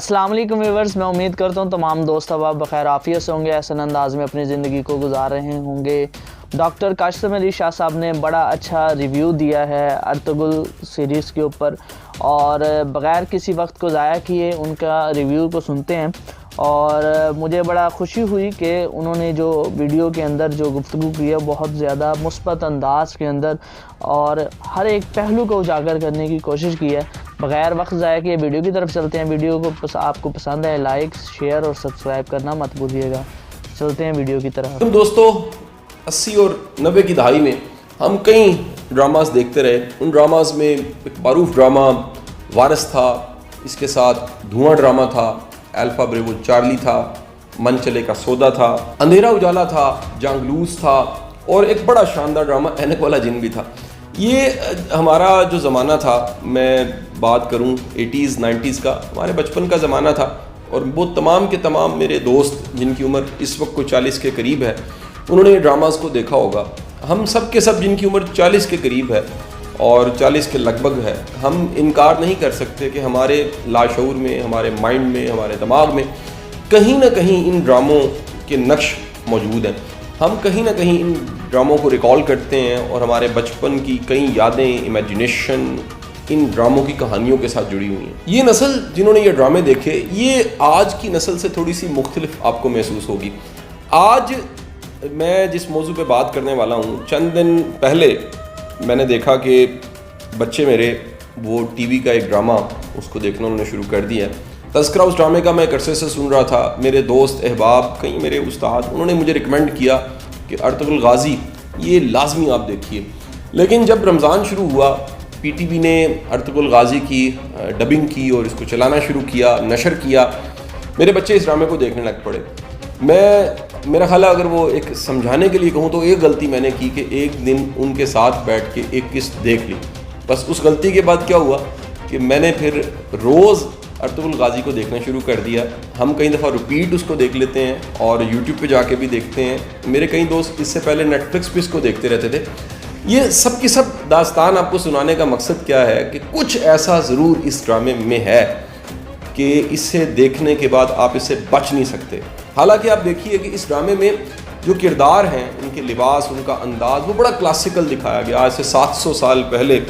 अस्सलाम वालेकुम व्यूअर्स, मैं उम्मीद करता हूँ तमाम दोस्त अहबाब बखैर आफियत से होंगे, ऐसे अंदाज में अपनी ज़िंदगी को गुजार रहे होंगे। डॉक्टर काशिम अली शाह साहब ने बड़ा अच्छा रिव्यू दिया है अर्तुगरुल सीरीज़ के ऊपर, और बग़ैर किसी वक्त को ज़ाया किए उनका रिव्यू को सुनते हैं। और मुझे बड़ा खुशी हुई कि उन्होंने जो वीडियो के अंदर जो गुफ्तगू की है बहुत ज़्यादा मुस्बत अंदाज के अंदर और हर एक पहलू को उजागर करने की कोशिश की है। बग़ैर वक्त ज़ाया किए वीडियो की तरफ चलते हैं। वीडियो को आपको पसंद है, लाइक शेयर और सब्सक्राइब करना मत भूलिएगा। चलते हैं वीडियो की तरफ। तुम दोस्तों 80 और 90 की दहाई में हम कई ड्रामास देखते रहे। उन ड्रामास में एक मारूफ ड्रामा वारिस था, इसके साथ धुआं ड्रामा था, अल्फा ब्रेवो चार्ली था, मन चले का सौदा था, अंधेरा उजाला था, जांगलूस था, और एक बड़ा शानदार ड्रामा ऐनक वाला जिन भी था। ये हमारा जो ज़माना था, मैं बात करूं 80s 90s का, हमारे बचपन का ज़माना था। और वो तमाम के तमाम मेरे दोस्त जिनकी उम्र इस वक्त को 40 के करीब है, उन्होंने ये ड्रामास को देखा होगा। हम सब के सब जिनकी उम्र 40 के करीब है और 40 के लगभग है, हम इनकार नहीं कर सकते कि हमारे लाशऊर में, हमारे माइंड में, हमारे दिमाग में कहीं ना कहीं इन ड्रामों के नक्श मौजूद हैं। हम कहीं ना कहीं इन ड्रामों को रिकॉल करते हैं और हमारे बचपन की कई यादें, इमेजिनेशन इन ड्रामों की कहानियों के साथ जुड़ी हुई हैं। ये नस्ल जिन्होंने ये ड्रामे देखे, ये आज की नस्ल से थोड़ी सी मुख्तलिफ आपको महसूस होगी। आज मैं जिस मौजू पे बात करने वाला हूँ, चंद दिन पहले मैंने देखा कि बच्चे मेरे वो टीवी का एक ड्रामा उसको देखना उन्होंने शुरू कर दिया है। तज़किरा उस ड्रामे का मैं एक अरसे से सुन रहा था। मेरे दोस्त अहबाब, कई मेरे उस्ताद, उन्होंने मुझे रिकमेंड किया कि अर्तुगरुल गाज़ी ये लाजमी आप देखिए। लेकिन जब रमज़ान शुरू हुआ, पीटीवी ने अर्तुगरुल गाज़ी की डबिंग की और इसको चलाना शुरू किया, नशर किया। मेरे बच्चे इस ड्रामे को देखने लग पड़े। मेरा ख्याल है अगर वो एक समझाने के लिए कहूँ तो एक गलती मैंने की कि एक दिन उनके साथ बैठ के एक किस्त देख ली। बस उस गलती के बाद क्या हुआ कि मैंने फिर रोज़ अर्तुगरुल गाज़ी को देखना शुरू कर दिया। हम कई दफ़ा रिपीट उसको देख लेते हैं और यूट्यूब पे जाके भी देखते हैं। मेरे कई दोस्त इससे पहले नेटफ्लिक्स पे इसको देखते रहते थे। ये सब की सब दास्तान आपको सुनाने का मकसद क्या है कि कुछ ऐसा ज़रूर इस ड्रामे में है कि इसे देखने के बाद आप इससे बच नहीं सकते। हालांकि आप देखिए कि इस ड्रामे में जो किरदार हैं, उनके लिबास, उनका अंदाज़, वो बड़ा क्लासिकल दिखाया गया। आज से 700 साल पहले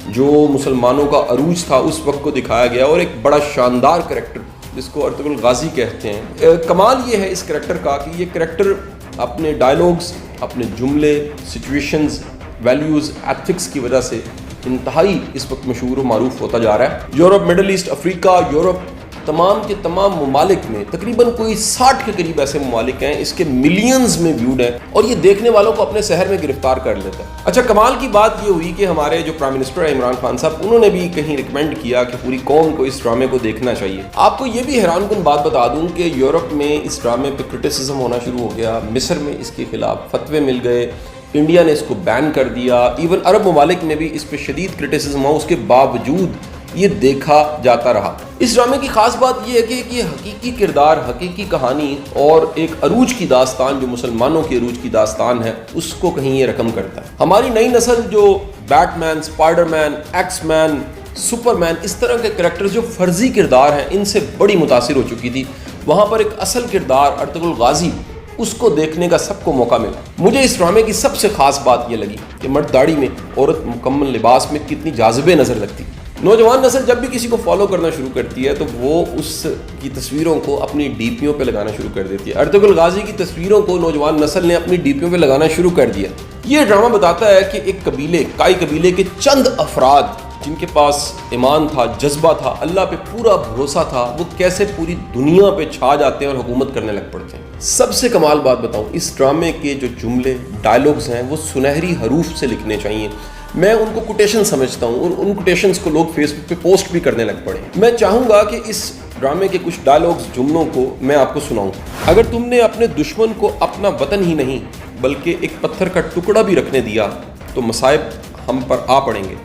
जो मुसलमानों का अरूज था उस वक्त को दिखाया गया, और एक बड़ा शानदार करैक्टर जिसको अर्तुगरुल गाज़ी कहते हैं। कमाल ये है इस करैक्टर का कि ये करैक्टर अपने डायलॉग्स, अपने जुमले, सिचुएशंस, वैल्यूज़, एथिक्स की वजह से इंतहाई इस वक्त मशहूर व मारूफ होता जा रहा है। Europe, middle east, Africa, Europe, तमाम के तमाम ममालिक में तकरीबन कोई 60 के करीब ऐसे ममालिक हैं, इसके मिलियंस में व्यूड हैं, और ये देखने वालों को अपने शहर में गिरफ्तार कर लेता है। अच्छा, कमाल की बात ये हुई कि हमारे जो प्राइम मिनिस्टर है इमरान खान साहब, उन्होंने भी कहीं रिकमेंड किया कि पूरी कौम को इस ड्रामे को देखना चाहिए। आपको ये भी हैरानकुन बात बता दूं कि यूरोप में इस ड्रामे पर क्रिटिसिज्म होना शुरू हो गया। मिस्र में इसके खिलाफ फतवे मिल गए, इंडिया ने इसको बैन कर दिया। इवन अरब ममालिक में भी इस पर शदीद क्रिटिसिज्म हुआ, उसके बावजूद ये देखा जाता रहा। इस ड्रामे की खास बात यह है कि ये हकीकी किरदार, हकीकी कहानी और एक अरूज की दास्तान, जो मुसलमानों की अरूज की दास्तान है, उसको कहीं ये रकम करता है। हमारी नई नस्ल जो बैटमैन, स्पाइडरमैन, एक्समैन, सुपरमैन, इस तरह के करैक्टर जो फर्जी किरदार हैं, इनसे बड़ी मुतासिर हो चुकी थी। वहाँ पर एक असल किरदार अर्तुगरुल गाज़ी, उसको देखने का सबको मौका मिला। मुझे इस ड्रामे की सबसे खास बात यह लगी कि मर्द दाढ़ी में, औरत मुकम्मल लिबास में कितनी जाज़िबे नज़र लगती। नौजवान नस्ल जब भी किसी को फॉलो करना शुरू करती है तो वो उसकी तस्वीरों को अपनी डीपीओ पे लगाना शुरू कर देती है। अर्तुगरुल गाज़ी की तस्वीरों को नौजवान नस्ल ने अपनी डीपीओ पे लगाना शुरू कर दिया। ये ड्रामा बताता है कि एक कबीले, काई कबीले के चंद अफराद जिनके पास ईमान था, जज्बा था, अल्लाह पे पूरा भरोसा था, वो कैसे पूरी दुनिया पे छा जाते हैं और हुकूमत करने लग पड़ते हैं। सबसे कमाल बात बताऊं, इस ड्रामे के जो जुमले, डायलॉग्स हैं, वो सुनहरी हरूफ से लिखने चाहिए। मैं उनको कोटेशन समझता हूँ, और उन कोटेशंस को लोग फेसबुक पे पोस्ट भी करने लग पड़े। मैं चाहूँगा कि इस ड्रामे के कुछ डायलॉग्स, जुमलों को मैं आपको सुनाऊँ। अगर तुमने अपने दुश्मन को अपना वतन ही नहीं बल्कि एक पत्थर का टुकड़ा भी रखने दिया तो मसाइब हम पर आ पड़ेंगे।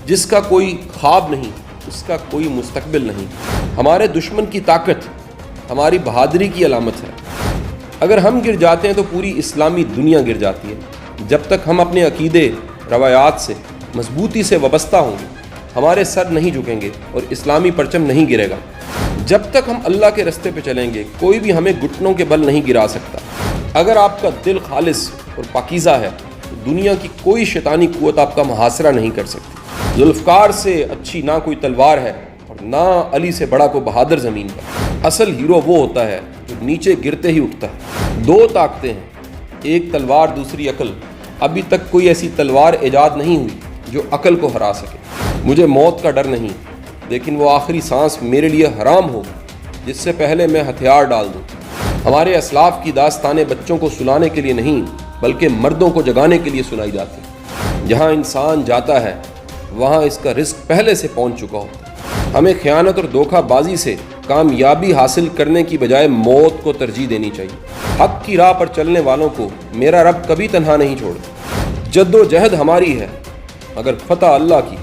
जिसका कोई ख्वाब नहीं उसका कोई मुस्तकबिल नहीं। हमारे दुश्मन की ताकत हमारी बहादुरी की अलामत है। अगर हम गिर जाते हैं तो पूरी इस्लामी दुनिया गिर जाती है। जब तक हम अपने अकीदे, रवायात से मजबूती से वाबस्ता होंगे, हमारे सर नहीं झुकेंगे और इस्लामी परचम नहीं गिरेगा। جب تک ہم اللہ کے راستے پہ چلیں گے کوئی بھی ہمیں گھٹنوں کے بل نہیں گرا سکتا. اگر آپ کا دل خالص اور پاکیزہ ہے تو دنیا کی کوئی شیطانی قوت آپ کا محاصرہ نہیں کر سکتی. ذوالفقار سے اچھی نہ کوئی تلوار ہے اور نہ علی سے بڑا کوئی بہادر زمین پر. اصل ہیرو وہ ہوتا ہے جو نیچے گرتے ہی اٹھتا ہے. 2 طاقتیں ہیں, ایک تلوار دوسری عقل. ابھی تک کوئی ایسی تلوار ایجاد نہیں ہوئی جو عقل کو ہرا سکے. مجھے موت کا ڈر نہیں, لیکن وہ آخری سانس میرے لیے حرام ہو جس سے پہلے میں ہتھیار ڈال دوں. ہمارے اسلاف کی داستانیں بچوں کو سنانے کے لیے نہیں بلکہ مردوں کو جگانے کے لیے سنائی جاتی ہیں. جہاں انسان جاتا ہے وہاں اس کا رزق پہلے سے پہنچ چکا ہوتا ہے. ہمیں خیانت اور دھوکہ بازی سے کامیابی حاصل کرنے کی بجائے موت کو ترجیح دینی چاہیے. حق کی راہ پر چلنے والوں کو میرا رب کبھی تنہا نہیں چھوڑتا. جد و جہد ہماری ہے مگر فتح اللہ کی.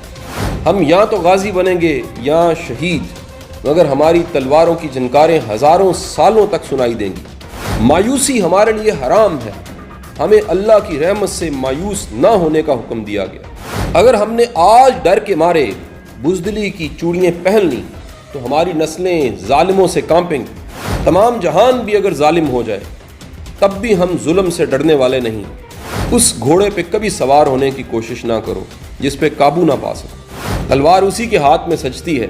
ہم یا تو غازی بنیں گے یا شہید, مگر ہماری تلواروں کی جھنکاریں ہزاروں سالوں تک سنائی دیں گی. مایوسی ہمارے لیے حرام ہے. ہمیں اللہ کی رحمت سے مایوس نہ ہونے کا حکم دیا گیا. اگر ہم نے آج ڈر کے مارے بزدلی کی چوڑیاں پہن لیں تو ہماری نسلیں ظالموں سے کانپیں گی. تمام جہان بھی اگر ظالم ہو جائے تب بھی ہم ظلم سے ڈرنے والے نہیں. اس گھوڑے پہ کبھی سوار ہونے کی کوشش نہ کرو جس پہ قابو نہ پا سکو. تلوار اسی کے ہاتھ میں سجتی ہے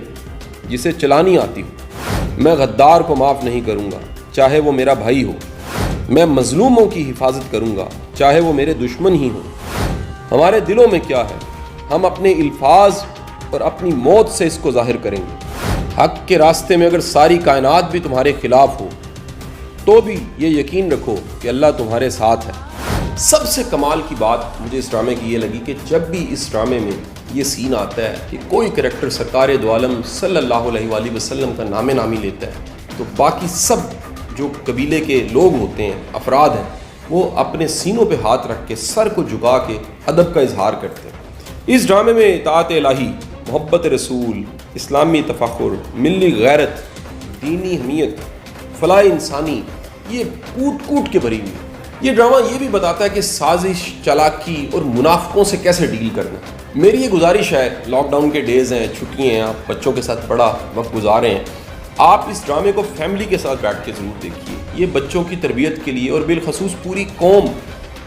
جسے چلانی آتی ہو. میں غدار کو معاف نہیں کروں گا چاہے وہ میرا بھائی ہو. میں مظلوموں کی حفاظت کروں گا چاہے وہ میرے دشمن ہی ہوں. ہمارے دلوں میں کیا ہے ہم اپنے الفاظ اور اپنی موت سے اس کو ظاہر کریں گے. حق کے راستے میں اگر ساری کائنات بھی تمہارے خلاف ہو تو بھی یہ یقین رکھو کہ اللہ تمہارے ساتھ ہے. سب سے کمال کی بات مجھے اس ڈرامے کی یہ لگی کہ جب بھی اس ڈرامے میں یہ سین آتا ہے کہ کوئی کریکٹر سرکار دو عالم صلی اللہ علیہ وآلہ وسلم کا نام نامی لیتا ہے تو باقی سب جو قبیلے کے لوگ ہوتے ہیں, افراد ہیں, وہ اپنے سینوں پہ ہاتھ رکھ کے سر کو جھکا کے ادب کا اظہار کرتے ہیں. اس ڈرامے میں اطاعت الہی, محبت رسول, اسلامی تفخر, ملی غیرت, دینی حمیت, فلاح انسانی, یہ کوٹ کوٹ کے بھری ہوئی. یہ ڈرامہ یہ بھی بتاتا ہے کہ سازش, چالاکی اور منافقوں سے کیسے ڈیل کرنا. میری یہ گزارش ہے, لاک ڈاؤن کے ڈیز ہیں, چھٹیاں ہیں, آپ بچوں کے ساتھ بڑا وقت گزارے ہیں, آپ اس ڈرامے کو فیملی کے ساتھ بیٹھ کے ضرور دیکھیے. یہ بچوں کی تربیت کے لیے اور بالخصوص پوری قوم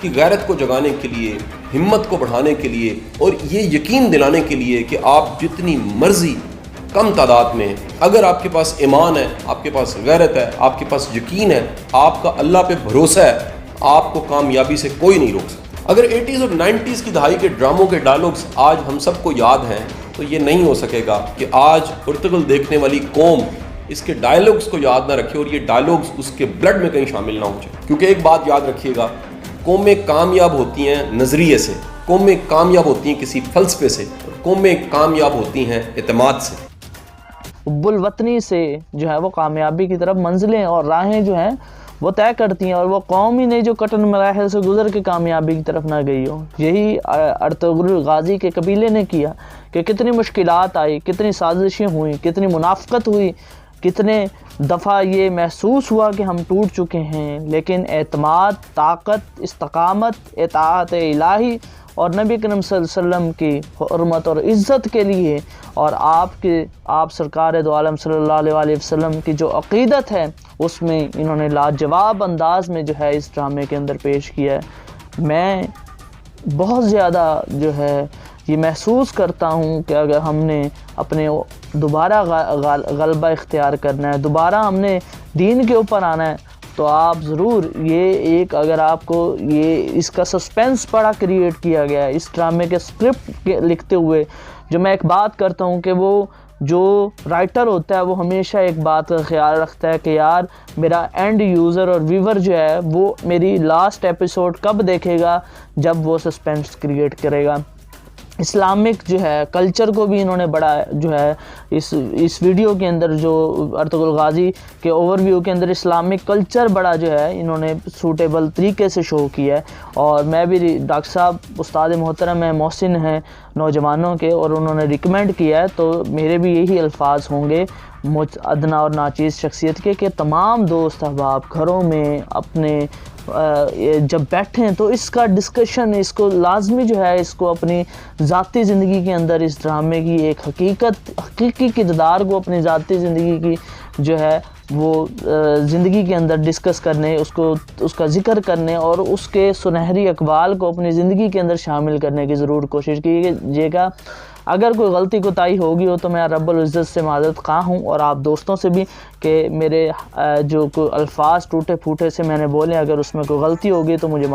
کی غیرت کو جگانے کے لیے, ہمت کو بڑھانے کے لیے اور یہ یقین دلانے کے لیے کہ آپ جتنی مرضی کم تعداد میں اگر آپ کے پاس ایمان ہے, آپ کے پاس غیرت ہے, آپ کے پاس یقین ہے, آپ کا اللہ پہ بھروسہ ہے, آپ کو کامیابی سے کوئی نہیں روک سکتا. اگر 80s اور 90s کی دہائی کے ڈراموں کے ڈائلاگز آج ہم سب کو یاد ہیں تو یہ نہیں ہو سکے گا کہ آج ارطغرل دیکھنے والی قوم اس کے ڈائلاگز کو یاد نہ رکھے اور یہ ڈائلاگز اس کے بلڈ میں کہیں شامل نہ ہو جائے. کیونکہ ایک بات یاد رکھیے گا, قومیں کامیاب ہوتی ہیں نظریے سے, قومیں کامیاب ہوتی ہیں کسی فلسفے سے, اور قومیں کامیاب ہوتی ہیں اعتماد سے. حب الوطنی سے جو ہے وہ کامیابی کی طرف منزلیں اور راہیں جو ہیں وہ طے کرتی ہیں, اور وہ قوم ہی نہیں جو کٹن مراحل سے گزر کے کامیابی کی طرف نہ گئی ہو. یہی ارطغرل غازی کے قبیلے نے کیا کہ کتنی مشکلات آئی, کتنی سازشیں ہوئیں, کتنی منافقت ہوئی, کتنے دفعہ یہ محسوس ہوا کہ ہم ٹوٹ چکے ہیں, لیکن اعتماد, طاقت, استقامت, اطاعت الہی اور نبی کریم صلی اللہ علیہ وسلم کی حرمت اور عزت کے لیے اور آپ سرکار دو عالم صلی اللہ علیہ وآلہ وسلم کی جو عقیدت ہے اس میں انہوں نے لاجواب انداز میں جو ہے اس ڈرامے کے اندر پیش کیا ہے. میں بہت زیادہ جو ہے یہ محسوس کرتا ہوں کہ اگر ہم نے اپنے دوبارہ غلبہ اختیار کرنا ہے, دوبارہ ہم نے دین کے اوپر آنا ہے, تو آپ ضرور یہ ایک, اگر آپ کو یہ اس کا سسپینس بڑا کریٹ کیا گیا ہے اس ڈرامے کے اسکرپٹ لکھتے ہوئے. جو میں ایک بات کرتا ہوں کہ وہ جو رائٹر ہوتا ہے وہ ہمیشہ ایک بات کا خیال رکھتا ہے کہ یار میرا اینڈ یوزر اور ویور جو ہے وہ میری لاسٹ ایپیسوڈ کب دیکھے گا, جب وہ سسپینس کریٹ کرے گا. اسلامک جو ہے کلچر کو بھی انہوں نے بڑا جو ہے اس ویڈیو کے اندر, جو ارطغرل غازی کے اوور ویو کے اندر اسلامک کلچر بڑا جو ہے انہوں نے سوٹیبل طریقے سے شو کیا ہے. اور میں بھی ڈاکٹر صاحب استاد محترم ہیں, محسن ہیں نوجوانوں کے, اور انہوں نے ریکمینڈ کیا ہے, تو میرے بھی یہی الفاظ ہوں گے مجھ ادنا اور ناچیز شخصیت کے کہ تمام دوست احباب گھروں میں اپنے جب بیٹھیں تو اس کا ڈسکشن, اس کو لازمی جو ہے اس کو اپنی ذاتی زندگی کے اندر اس ڈرامے کی ایک حقیقی کردار کو اپنی ذاتی زندگی کی جو ہے وہ زندگی کے اندر ڈسکس کرنے، اس کا ذکر کرنے اور اس کے سنہری اقوال کو اپنی زندگی کے اندر شامل کرنے کی ضرور کوشش کیجیے گا۔ اگر کوئی غلطی کوتاہی ہوگی ہو تو میں رب العزت سے معذرت خواہ ہوں، اور آپ دوستوں سے بھی کہ میرے جو کوئی الفاظ ٹوٹے پھوٹے سے میں نے بولے، اگر اس میں کوئی غلطی ہوگی تو مجھے